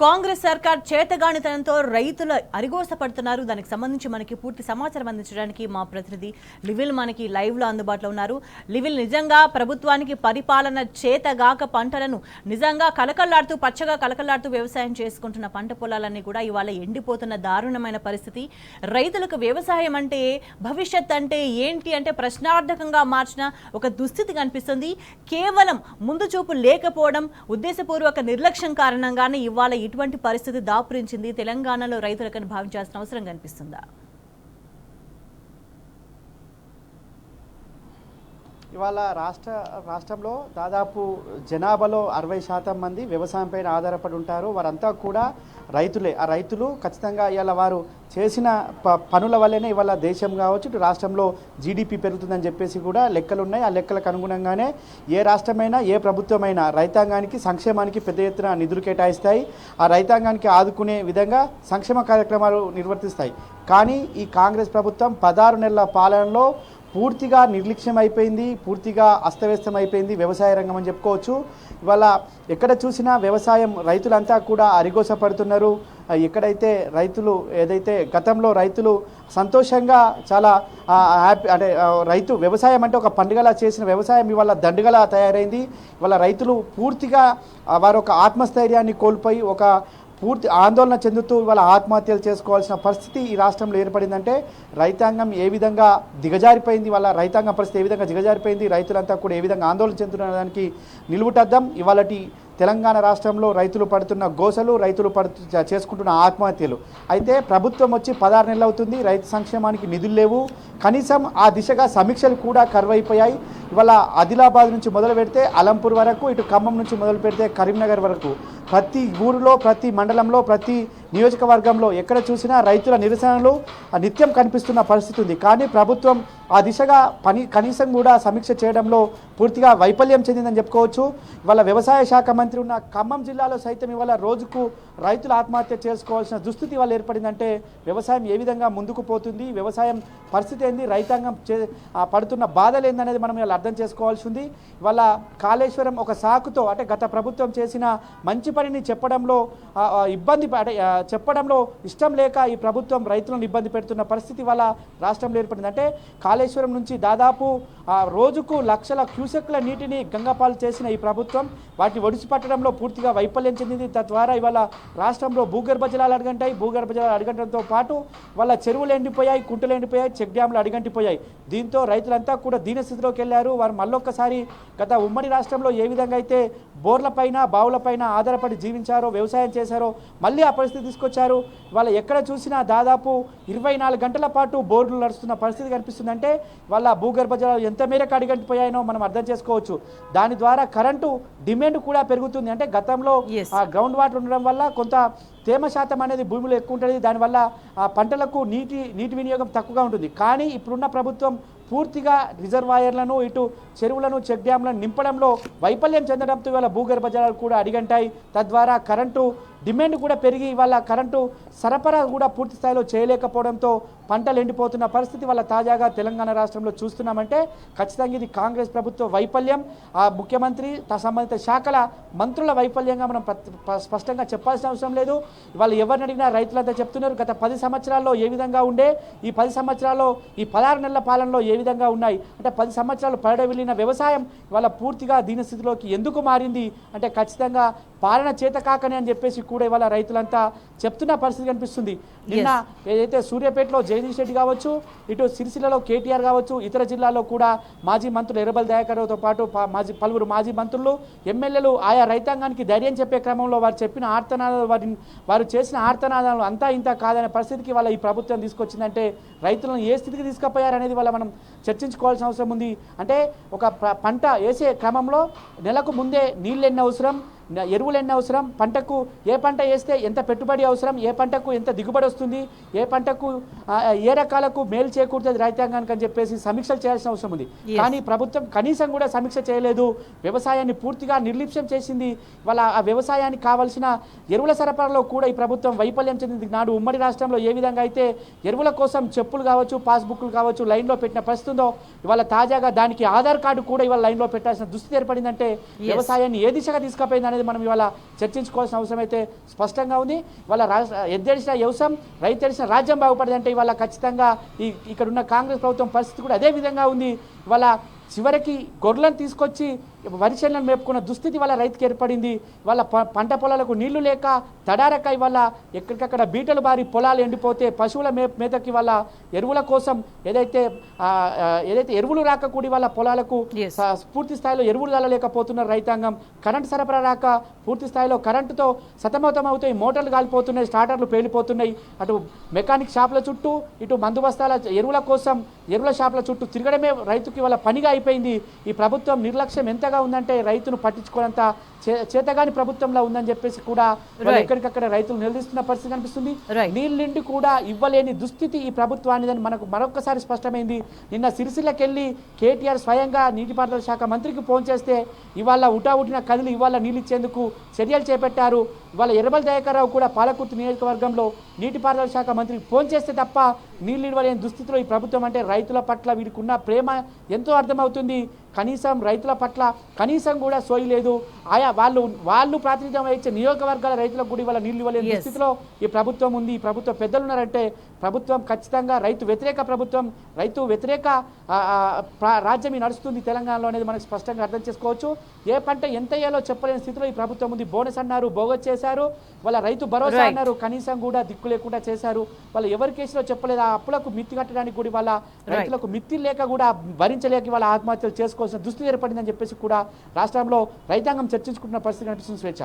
కాంగ్రెస్ సర్కార్ చేతగానితనంతో రైతులు అరిగోసపడుతున్నారు. దానికి సంబంధించి మనకి పూర్తి సమాచారం అందించడానికి మా ప్రతినిధి లివిల్ మనకి లైవ్ లో అందుబాటులో ఉన్నారు. లివిల్, నిజంగా ప్రభుత్వానికి పరిపాలన చేతగాక పంటలను నిజంగా కలకల్లాడుతూ పచ్చగా కలకల్లాడుతూ వ్యవసాయం చేసుకుంటున్న పంట పొలాలన్నీ కూడా ఇవాళ ఎండిపోతున్న దారుణమైన పరిస్థితి. రైతులకు వ్యవసాయం అంటే భవిష్యత్ అంటే ఏంటి అంటే ప్రశ్నార్థకంగా మార్చిన ఒక దుస్థితి కనిపిస్తుంది. కేవలం ముందు చూపు లేకపోవడం, ఉద్దేశపూర్వక నిర్లక్ష్యం కారణంగానే ఇవాళ ఇటువంటి పరిస్థితి దాపురించింది. తెలంగాణలో రైతులకని భావించాల్సిన అవసరం కనిపిస్తుందా? ఇవాళ రాష్ట్రంలో దాదాపు జనాభాలో 60% మంది వ్యవసాయం పైన ఆధారపడి ఉంటారు. వారంతా కూడా రైతులే. ఆ రైతులు ఖచ్చితంగా ఇవాళ వారు చేసిన పనుల వల్లనే ఇవాళ దేశం కావచ్చు, ఇటు రాష్ట్రంలో జీడిపి పెరుగుతుందని చెప్పేసి కూడా లెక్కలు ఉన్నాయి. ఆ లెక్కలకు అనుగుణంగానే ఏ రాష్ట్రమైనా ఏ ప్రభుత్వమైనా రైతాంగానికి సంక్షేమానికి పెద్ద ఎత్తున నిధులు కేటాయిస్తాయి. ఆ రైతాంగానికి ఆదుకునే విధంగా సంక్షేమ కార్యక్రమాలు నిర్వర్తిస్తాయి. కానీ ఈ కాంగ్రెస్ ప్రభుత్వం 16 నెలల పాలనలో పూర్తిగా నిర్లక్ష్యం అయిపోయింది, పూర్తిగా అస్తవ్యస్తం అయిపోయింది వ్యవసాయ రంగం అని చెప్పుకోవచ్చు. ఇవాళ ఎక్కడ చూసినా వ్యవసాయం రైతులంతా కూడా అరిగోసపడుతున్నారు. ఎక్కడైతే రైతులు ఏదైతే గతంలో రైతులు సంతోషంగా చాలా హ్యాపీ అంటే రైతు వ్యవసాయం అంటే ఒక పండుగలా చేసిన వ్యవసాయం ఇవాళ దండుగలా తయారైంది. ఇవాళ రైతులు పూర్తిగా వారు ఒక ఆత్మస్థైర్యాన్ని కోల్పోయి ఒక పూర్తి ఆందోళన చెందుతూ ఇవాళ ఆత్మహత్యలు చేసుకోవాల్సిన పరిస్థితి ఈ రాష్ట్రంలో ఏర్పడిందంటే రైతాంగం ఏ విధంగా దిగజారిపోయింది, వాళ్ళ రైతాంగం పరిస్థితి ఏ విధంగా దిగజారిపోయింది, రైతులంతా కూడా ఏ విధంగా ఆందోళన చెందుతున్న దానికి నిలువుటద్దాం ఇవాళటి తెలంగాణ రాష్ట్రంలో రైతులు పడుతున్న గోసలు, రైతులు చేసుకుంటున్న ఆత్మహత్యలు. అయితే ప్రభుత్వం వచ్చి 16 నెలలు అవుతుంది, రైతు సంక్షేమానికి నిధులు లేవు. కనీసం ఆ దిశగా సమీక్షలు కూడా కరువైపోయాయి. ఇవాళ ఆదిలాబాద్ నుంచి మొదలు పెడితే అలంపూర్ వరకు, ఇటు ఖమ్మం నుంచి మొదలు పెడితే కరీంనగర్ వరకు ప్రతి ఊరిలో, ప్రతి మండలంలో, ప్రతి నియోజకవర్గంలో ఎక్కడ చూసినా రైతుల నిరసనలు నిత్యం కనిపిస్తున్న పరిస్థితి ఉంది. కానీ ప్రభుత్వం ఆ దిశగా కనీసం కూడా సమీక్ష చేయడంలో పూర్తిగా వైఫల్యం చెందిందని చెప్పుకోవచ్చు. ఇవాళ వ్యవసాయ శాఖ మంత్రి ఉన్న ఖమ్మం జిల్లాలో సైతం ఇవాళ రోజుకు రైతులు ఆత్మహత్య చేసుకోవాల్సిన దుస్థితి ఇవాళ ఏర్పడిందంటే వ్యవసాయం ఏ విధంగా ముందుకు పోతుంది, వ్యవసాయం పరిస్థితి ఏంది, రైతాంగం పడుతున్న బాధలు ఏందనేది మనం ఇవాళ అర్థం చేసుకోవాల్సి ఉంది. ఇవాళ కాళేశ్వరం ఒక సాకుతో అంటే గత ప్రభుత్వం చేసిన మంచి పనిని చెప్పడంలో చెప్పడంలో ఇష్టం లేక ఈ ప్రభుత్వం రైతులను ఇబ్బంది పెడుతున్న పరిస్థితి వాళ్ళ రాష్ట్రంలో ఏర్పడింది. అంటే కాళేశ్వరం నుంచి దాదాపు రోజుకు లక్షల క్యూసెక్ల నీటిని గంగపాలు చేసిన ఈ ప్రభుత్వం వాటిని ఒడిసిపట్టడంలో పూర్తిగా వైఫల్యం చెందింది. తద్వారా ఇవాళ రాష్ట్రంలో భూగర్భ జలాలు అడుగంటాయి. భూగర్భ జలాలు అడుగంటంతో పాటు వాళ్ళ చెరువులు ఎండిపోయాయి, కుంటలు ఎండిపోయాయి, చెక్ డ్యాంలు అడుగంటిపోయాయి. దీంతో రైతులంతా కూడా దీనస్థితిలోకి వెళ్ళారు. వారు మళ్ళొక్కసారి గత ఉమ్మడి రాష్ట్రంలో ఏ విధంగా అయితే బోర్లపైన, బావులపైన ఆధారపడి జీవించారో, వ్యవసాయం చేశారో మళ్ళీ ఆ పరిస్థితి తీసుకొచ్చారు. వాళ్ళ ఎక్కడ చూసినా దాదాపు 24 గంటల పాటు బోర్డులు నడుస్తున్న పరిస్థితి కనిపిస్తుందంటే వాళ్ళ భూగర్భ జలాలు ఎంత మేరకు అడిగంటిపోయాయనో మనం అర్థం చేసుకోవచ్చు. దాని ద్వారా కరెంటు డిమాండ్ కూడా పెరుగుతుంది. అంటే గతంలో ఆ గ్రౌండ్ వాటర్ ఉండడం వల్ల కొంత తేమ శాతం అనేది భూమిలో ఎక్కువ ఉంటుంది. దానివల్ల ఆ పంటలకు నీటి వినియోగం తక్కువగా ఉంటుంది. కానీ ఇప్పుడున్న ప్రభుత్వం పూర్తిగా రిజర్వాయర్లను, ఇటు చెరువులను, చెక్ డ్యాంలను నింపడంలో వైఫల్యం చెందడంతో ఇవాళ భూగర్భ జలాలు కూడా అడిగంటాయి. తద్వారా కరెంటు డిమాండ్ కూడా పెరిగి ఇవాళ కరెంటు సరఫరా కూడా పూర్తి స్థాయిలో చేయలేకపోవడంతో పంటలు ఎండిపోతున్న పరిస్థితి వాళ్ళ తాజాగా తెలంగాణ రాష్ట్రంలో చూస్తున్నామంటే ఖచ్చితంగా ఇది కాంగ్రెస్ ప్రభుత్వ వైఫల్యం, ఆ ముఖ్యమంత్రి సంబంధిత శాఖల మంత్రుల వైఫల్యంగా మనం స్పష్టంగా చెప్పాల్సిన అవసరం లేదు. ఇవాళ ఎవరిని అడిగినా రైతులంతా చెప్తున్నారు గత 10 సంవత్సరాల్లో ఏ విధంగా ఉండే, ఈ 10 సంవత్సరాల్లో ఈ 16 నెలల పాలనలో ఏ విధంగా ఉన్నాయి అంటే 10 సంవత్సరాలు పడవెళ్ళిన వ్యవసాయం ఇవాళ పూర్తిగా దీనస్థితిలోకి ఎందుకు మారింది అంటే ఖచ్చితంగా పాలన చేతకాకనే అని చెప్పేసి కూడా ఇవాళ రైతులంతా చెప్తున్న పరిస్థితి కనిపిస్తుంది. నిన్న ఏదైతే సూర్యాపేటలో జగదీష్ రెడ్డి కావచ్చు, ఇటు సిరిసిల్లలో కేటీఆర్ కావచ్చు, ఇతర జిల్లాల్లో కూడా మాజీ మంత్రులు ఎర్రబెల్లి దయాకర్రావుతో పాటు పలువురు మాజీ మంత్రులు, ఎమ్మెల్యేలు ఆయా రైతాంగానికి ధైర్యం చెప్పే క్రమంలో వారు చెప్పిన వారు చేసిన ఆర్తనాదాలు అంతా ఇంత కాదనే పరిస్థితికి వాళ్ళ ఈ ప్రభుత్వం తీసుకొచ్చిందంటే రైతులను ఏ స్థితికి తీసుకుపోయారనేది వాళ్ళ మనం చర్చించుకోవాల్సిన అవసరం ఉంది. అంటే ఒక పంట వేసే క్రమంలో నెలకు ముందే నీళ్ళు ఎన్ని అవసరం, ఎరువులు ఎన్ని అవసరం, పంటకు ఏ పంట వేస్తే ఎంత పెట్టుబడి అవసరం, ఏ పంటకు ఎంత దిగుబడి వస్తుంది, ఏ పంటకు ఏ రకాలకు మేలు చేకూరుతుంది రైతాంగానికి అని చెప్పేసి సమీక్షలు చేయాల్సిన అవసరం ఉంది. కానీ ప్రభుత్వం కనీసం కూడా సమీక్ష చేయలేదు. వ్యవసాయాన్ని పూర్తిగా నిర్లక్ష్యం చేసింది. వాళ్ళ ఆ వ్యవసాయానికి కావాల్సిన ఎరువుల సరఫరాలో కూడా ఈ ప్రభుత్వం వైఫల్యం చెందింది. నాడు ఉమ్మడి రాష్ట్రంలో ఏ విధంగా అయితే ఎరువుల కోసం చెప్పులు కావచ్చు, పాస్బుక్లు కావచ్చు లైన్లో పెట్టిన పరిస్థితి ఉందో ఇవాళ తాజాగా దానికి ఆధార్ కార్డు కూడా ఇవాళ లైన్లో పెట్టాల్సిన దుస్థితి ఏర్పడిందంటే వ్యవసాయాన్ని ఏ దిశగా తీసుకుపోయింది అనేది మనం ఇవాళ చర్చించుకోవాల్సిన అవసరం అయితే స్పష్టంగా ఉంది. ఇవాళ ఎద్దడిసిన వ్యవసాయం రైతు ఎడిసిన రాజ్యం బాగుపడదంటే ఇవాళ ఖచ్చితంగా ఇక్కడ ఉన్న కాంగ్రెస్ ప్రభుత్వం పరిస్థితి కూడా అదే విధంగా ఉంది. ఇవాళ చివరికి గొర్రెలను తీసుకొచ్చి వరి చేనులను మేపుకున్న దుస్థితి వాళ్ళ రైతుకి ఏర్పడింది. వాళ్ళ పంట పొలాలకు నీళ్లు లేక తడారక ఇవాళ ఎక్కడికక్కడ బీటలు బారి పొలాలు ఎండిపోతే పశువుల మేతకి వాళ్ళ ఎరువుల కోసం ఏదైతే ఎరువులు రాక కూడి వాళ్ళ పొలాలకు పూర్తి స్థాయిలో ఎరువులు చల్లలేకపోతున్నారు రైతాంగం. కరెంటు సరఫరా రాక పూర్తి స్థాయిలో కరెంటుతో సతమతం అవుతాయి, మోటార్లు కాలిపోతున్నాయి, స్టార్టర్లు పేలిపోతున్నాయి. అటు మెకానిక్ షాపుల చుట్టూ ఇటు మందు బస్తాల ఎరువుల కోసం ఎరువుల షాపుల చుట్టూ తిరగడమే రైతుకి వాళ్ళ పనిగా అయిపోయింది. ఈ ప్రభుత్వం నిర్లక్ష్యం ఎంతగా ఉందంటే రైతును పట్టించుకోనంత చేతగాని ప్రభుత్వంలో ఉందని చెప్పేసి కూడా ఎక్కడికక్కడ రైతులు నిలదీస్తున్న పరిస్థితి కనిపిస్తుంది. నీళ్ళిండి కూడా ఇవ్వలేని దుస్థితి ఈ ప్రభుత్వానిదని మనకు మరొకసారి స్పష్టమైంది. నిన్న సిరిసిల్లకెళ్ళి కేటీఆర్ స్వయంగా నీటిపారుదల శాఖ మంత్రికి ఫోన్ చేస్తే ఇవాళ ఉటావుటిన కదిలి ఇవాళ నీళ్ళు ఇచ్చేందుకు చర్యలు చేపట్టారు. ఇవాళ ఎర్రబెల్లి దయాకర్ రావు కూడా పాలకుర్తి నియోజకవర్గంలో నీటిపారుదల శాఖ మంత్రికి ఫోన్ చేస్తే తప్ప నీళ్ళు ఇవ్వలేని దుస్థితిలో ఈ ప్రభుత్వం అంటే రైతుల పట్ల వీరికి ఉన్న ప్రేమ ఎంతో అర్థమవుతుంది. కనీసం రైతుల పట్ల కనీసం కూడా సోయి లేదు. ఆయా వాళ్ళు ప్రాతినిధ్యం వహించే నియోజకవర్గాల రైతులకు కూడా ఇవాళ నీళ్ళు ఇవ్వలేని స్థితిలో ఈ ప్రభుత్వం ఉంది. ఈ ప్రభుత్వ పెద్దలు ఉన్నారంటే ప్రభుత్వం ఖచ్చితంగా రైతు వ్యతిరేక ప్రభుత్వం, రైతు వ్యతిరేక రాజ్యం నడుస్తుంది తెలంగాణలో అనేది మనకు స్పష్టంగా అర్థం చేసుకోవచ్చు. ఏ పంట ఎంత అయ్యాలో చెప్పలేని స్థితిలో ఈ ప్రభుత్వం ఉంది. బోనస్ అన్నారు, బోగస్ చేశారు, వాళ్ళ రైతు భరోసా అన్నారు, కనీసం కూడా దిక్కు లేకుండా చేశారు. వాళ్ళు ఎవరి కేసులో చెప్పలేదు. ఆ అప్పులకు మిత్తి కట్టడానికి కూడా వాళ్ళ రైతులకు మిత్తి లేక కూడా భరించలేక వాళ్ళ ఆత్మహత్యలు చేసుకోవాల్సిన దుస్థితి ఏర్పడిందని చెప్పేసి కూడా రాష్ట్రంలో రైతాంగం చర్చించుకుంటున్న పరిస్థితి కనిపిస్తుంది. స్వేచ్ఛ.